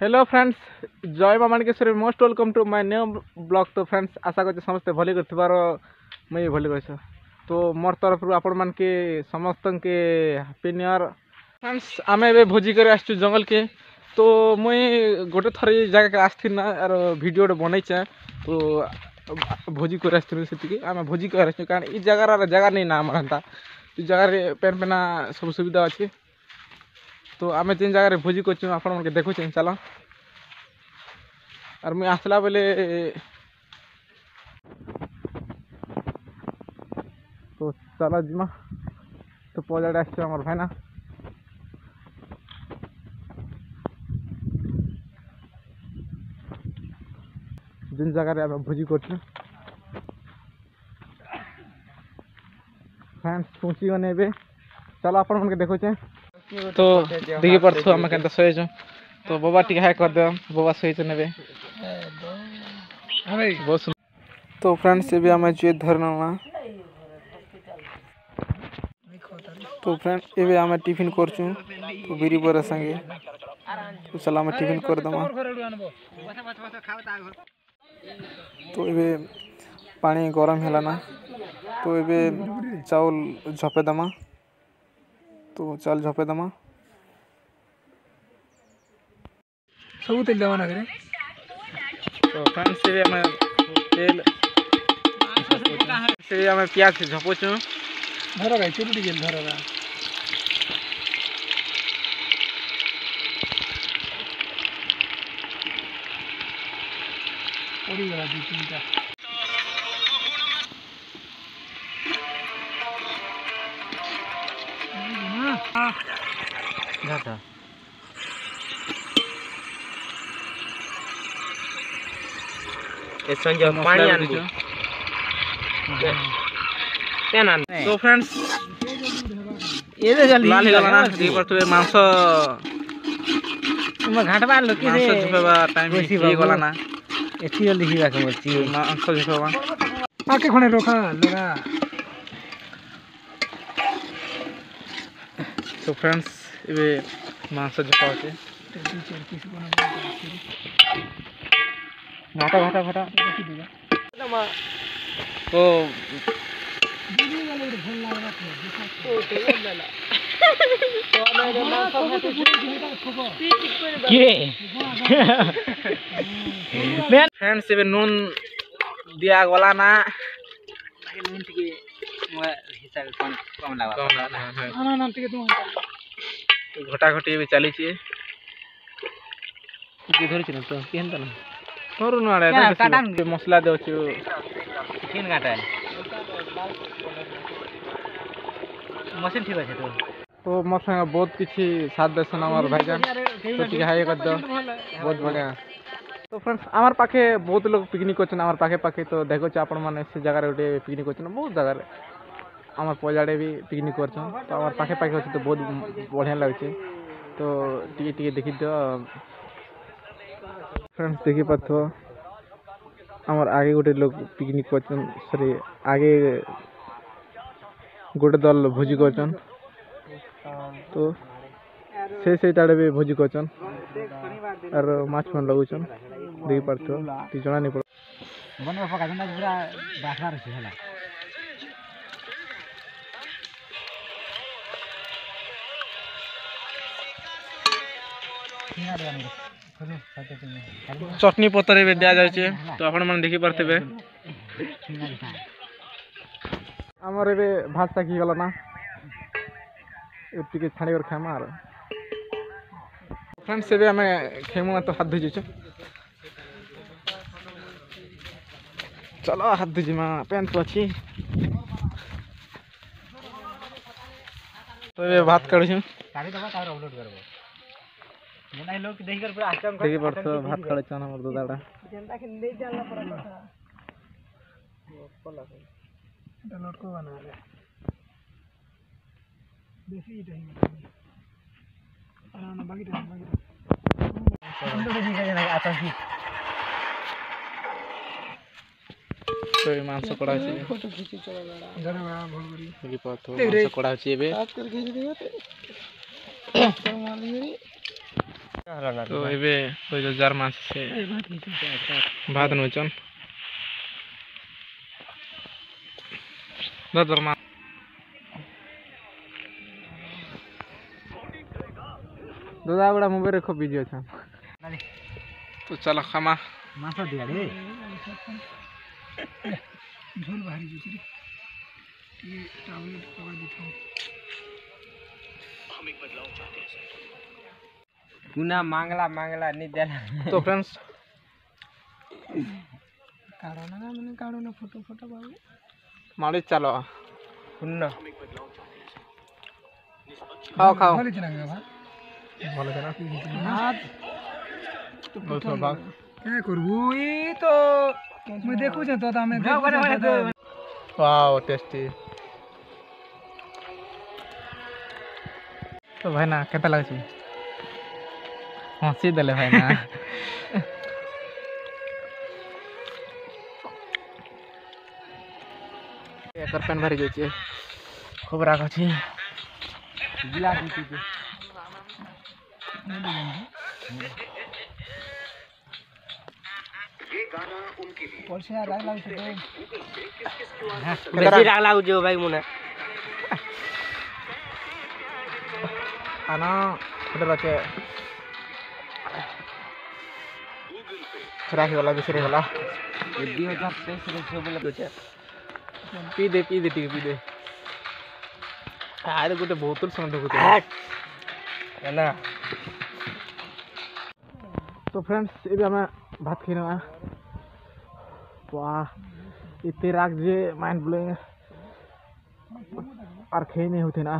Hello friends, जय मां Manikeshwari, most welcome to my new blog. तो फ्रेंड्स आशा कर समस्ते भली कर मुझे भली कर तो मोर तरफ आपण मान के समस्त के हैप्पी न्यू ईयर। फ्रेंड्स आम ए भोजी कर आसचु जंगल के। तो मुई गोटे थर जगह के आसती ना यार वीडियो बनईचे तो भोजी कर आसती आम भोजी कर कारण ये जगह नहीं ना आम हेन्ता जगह पेन पेना सब सुविधा अच्छी। तो आम जिन जगह भोजी कर देखु चल और मुझे आसला बेले तो चल जिमा तो पजाड़े आम भाईना जिन जगह आम भोजी कर फ्रेंड्स पहुँची गने चलो आपण देखुचे। तो देखी पार्थ आम के शोच तो बाबा टी हाई कर दे बाबा शोच ने बहुत सुंदर। तो फ्रेंड्स ये आम जे धरना तो फ्रेंड्स ये आम टिफिन करचु तो बिरी बरा संगे तो चल आम टिफिन कर दमा। तो ये पानी गरम है ना तो ये चाउल झपे दमा तो चल झपे दमा सब तेल देवा ना करे। तो फ्रेंड्स ये हमें तेल से हमें प्याज झपोचु धरो गाय चुरुटी गेल धरो गा ओडी गला दी तीनटा जाता ए संजय पानी आन दो तेन आन। तो फ्रेंड्स ये दे जल्दी लाल गला ना दी पर तो मांस तुम घाट बाल लो कि मांस झुपेबा टाइम ही गला ना एती जल्दी हिवा के मरची मांस झुपेबा आके खणे रोखा लगा। तो फ्रेंड्स ये मांस झुपा होचे घाटा घाटा घाटा तो फ्रेंड्स ये नून दिया गला ना नून टिके मोर हिसाब कम लागा कम ना टिके तुम तो घटा घटी भी चली छी के धरि छ तो केन त ना करू ना मसला दे केन काटा मशीन ठीक है तो मोर संग बहुत किसी साथ देसन हमार भाईजान तो ठीक हाई कर दो बहुत बढ़िया। तो फ्रेंड्स आमार पाखे बहुत लोग पिकनिक करछन आमार पाखे पाखे तो देखो आपण माने से जगह रे उठे पिकनिक करछन बहुत जगह आमार पजाड़े भी पिकनिक करछन तो आमार पाखे पाखे अछि तो बहुत बढ़िया लागछे तो टिके टिके देखि दो फ्रेंड्स देखि पाथो आमार आगे गोटे लोग पिकनिक करछन सॉरी आगे गोटे दल भोजी करछन तो से ताड़े भी भोजी करछन और माछ मन लगुछन देखि पारथो ती जना नहीं पड़ बने पका जंदा पूरा बाखरा रही हला चटनी पतर भी दिया जाए तो आपण मन देखि पारथबे हमर एबे भात ताकी गला ना एतिके छाणी कर खामा आरो फ्रेंड्स एबे हमें खेमु तो हाथ धुजी चलो हाथ धुजी मा पेन तो अछि तो ये भात काढु छी काढी दबा तार अपलोड करबो मनाई लोग देखि कर पूरा आश्रम देखि पड़तो भात काढे छन हमर दादा जनता के ले जाला पड़ा था लोट को बना ले देसी टाइम ना बाकी अंदर देखि के आता ही तो ये मांस कड़ा छी फोटो खींची चला लड़ा इधर में भूल गई देखि पड़तो मांस कड़ा छी एबे काट कर खींच दियो तो मालूम तो एबे कोई जो जार मास से भात नोचन जार मास दादा बड़ा मोबाइल खूब बिजी अच्छा तो चलो खामा मासा दिया रे झोल भारी जो रे ये टावलेट कवर देता हूं हम एक बदलाव चाहते हैं गुना मांगला मांगला नहीं देला तो फ्रेंड्स काढो ना फोटो फोटो बाबू मालिक चलो कुन्ना खाओ खाओ बोले चला गया बोले ना हाथ बहुत भाग क्या करबू ई तो मैं देखू छ तो हमें वाओ टेस्टी तो भाई ना केता लाग छी हंसी देले भाई ना एकर पेन भरी जाय छी खूब राख छी गिला दी थी पैसे राग लाग छ बेसी राग लागु जो भाई मुने आना उधर रखे राखी वाला बिसरे वाला 2023 रे सब बोले छ पी दे टिके पी दे आरे गोटे बोतल संग देखुते है ना तो फ्रेंड्स ये हमें भात खीना वाह इतने राग जे माइंड ब्लोइंग और खे नहीं होते ना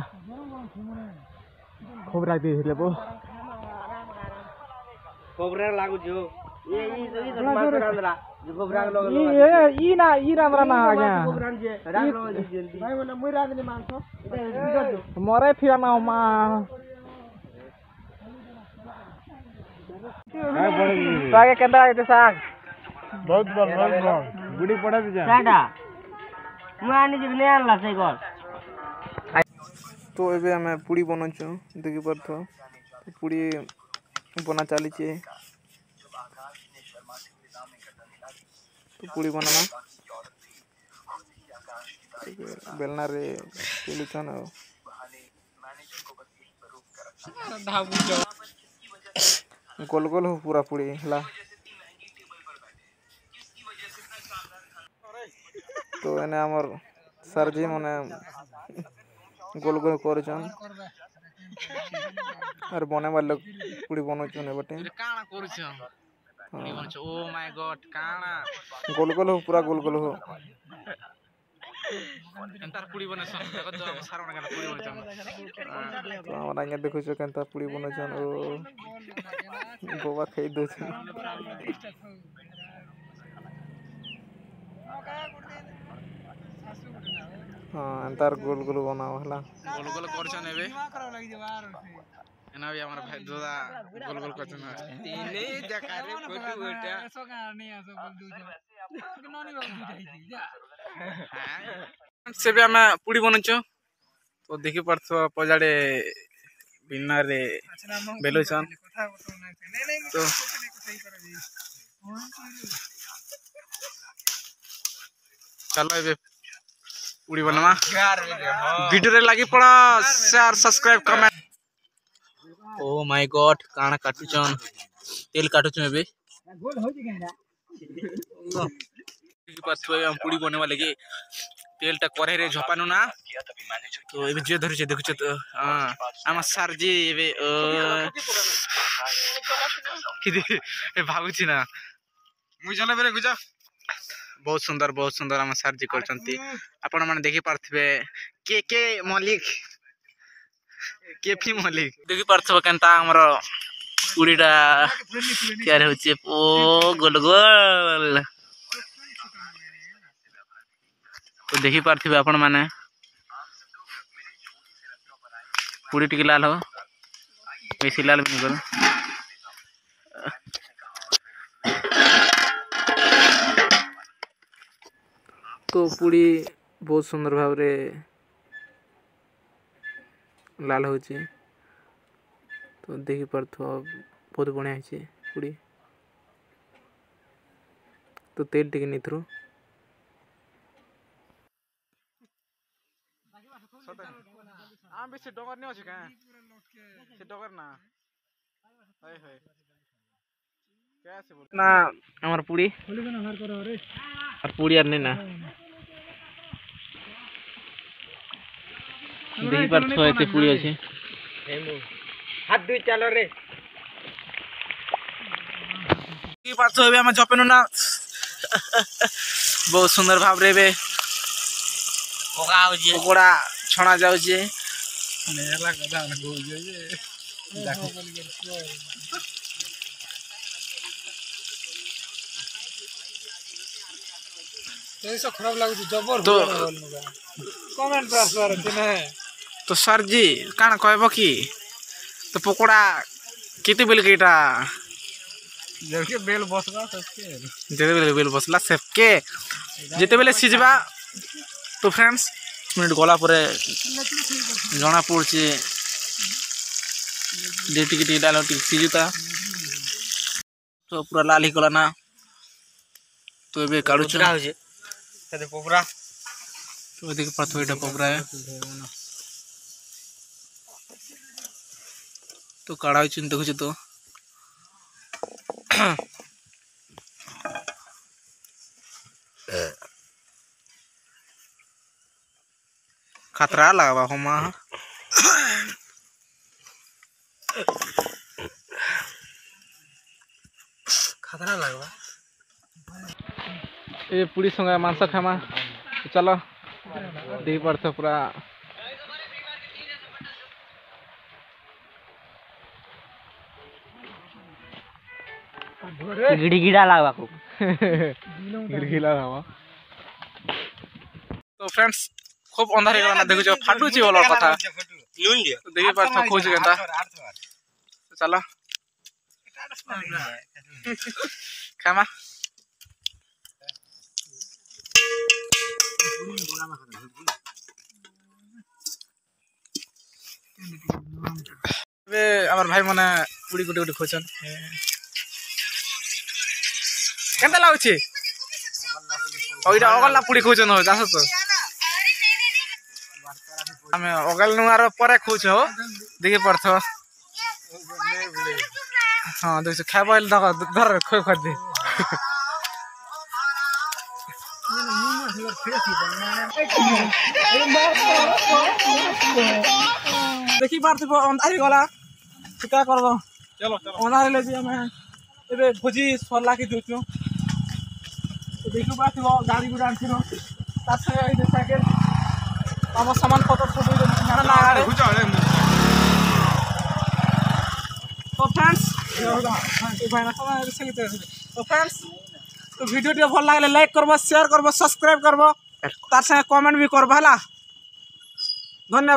खूब राग दिए वो कोबरा लागु जो ये मास रांदरा जो कोबरा लोग ई ना ना आगे कोबरा जे राग लो जल्दी भाई मने मुई राग ने मांगतो मरे फिर ना मा आगे केंदा आते साग बहुत गुडी पड़ा दे जा टाटा मुआनी जे ने आनला से गल तो एबे हमें पूड़ी बनौछु देखि परथो पूड़ी बना चली छे तो पूड़ी बनाना बेलना रे पेलुछन गोल गोल हो पूरा पूड़ी हला तो एने हमर सरजी मने गोल गोल करछन और बने वाले पूड़ी बनौछन बटे काना करछ पूड़ी बनछ ओ माय गॉड काना गोल गोल हो पूरा गोल गोल हो एंतार पूड़ी बनछ देखो तो हम सारवण का पूड़ी बनछ तो हमरा के देखो छ केंता पूड़ी बनछन ओ गोवा खाई दो छ हां एंतार गोल गोल बनाओ हला गोल गोल करछन एबे एना भी हमर भाई दादा गोल गोल करछन तीने जकारे फोटो बेटा ऐसा का नहीं ऐसा बोल दू जा ननी बाबू दुटाई जा से भी हम पूड़ी बनछ तो देखि परछ पजाडे बिना रे बेलोछन तो चलो एबे पूड़ी बनवा वीडियो रे लागी पड़ा share subscribe comment oh my God काना काटुचन तेल काटुचन एबे गोल हो जे गेंदा की पास हम पूड़ी बने वाले के तेलटा करे रे झपानु ना तो एबे जे धरि देखु छ तो हां हम सर जी एबे कि ए भागु छी ना मु जले बेरे गुजा बहुत सुंदर हम सर जी करचंती आपण माने देखि पारथबे के मलिक केफी मलिक देखि पारथबे केनता हमर पूड़ीटा तयार होचे ओ गोल गोल तो देखि पारथबे आपण माने पूड़ी टिक लाल हो बेसी लाल भी नहीं तो पूड़ी बहुत सुंदर भाव रे लाल होची तो देखि परथो बहुत बढ़िया है पूरी तो तेल टिके नहीं थ्रू आम बेसी डगर नहीं अच्छे क्या डगर ना ना हमार पूरी और पूरी यार नहीं ना देखी पार छो एते पूरी अछि हाथ दुई चलो रे की पार छो एबे हम जपेनु ना बहुत सुंदर भाव रे बे ओका हो जे पकोड़ा छणा जाउ जे नेला गदा न गो जे देखो ऐसा खराब लागु जबर तो कमेंट आसबार अछि ने तो सर जी काना कहबो की तो पकोड़ा केते बेल केटा जबकि बेल बसला सके जेते बेल बसला सेफके जेते बेले सिजबा तो फ्रेंड्स मिनिट गला परे जना पड़छे जे टिके डालो टिके सिजुता तो पूरा लाल ही गला ना तो एबे काढु छ हो जे कते पोपरा तो देख पाथो एटा पोपरा है तो काढाउ छ देखु छ तो खतरा लगवा हमा खतरा लगवा ए पूरी संगे मांस खामा तो चलो देही पड़थ पूरा गिड़ी गिड़ा लागवा को गिरगिला हवा तो फ्रेंड्स खूब अंधार हे गला देखु छ फाटू छी बोलर कथा लून लियो तो देही पड़थ खोज केता तो चलो खामा बे हमर भाई मने पूरी गुटी गुटी खोचन केनता लागु छी ओइटा अगला पूरी खोचन हो जास तो हमें अगल नुआर परे खोच हो देखि पड़थ हां देख खाबल धर खोय खद दे देखि पारथ अंधारी गला क्या करबो चलो चलो अंधारी ले जी हमें एबे भोजी सरला के जोचो तो देखु पारथ गाड़ी गुडा आनथिनो तासे ए साइकिल हम सामान पत्र सब ना ना गाड़ी तो फ्रेंड्स तो फ्रेंड्स तो वीडियो टे भल लागले लाइक करबो शेयर करबो सब्सक्राइब करबो तार संगे कमेंट भी करबो हला धन्यवाद।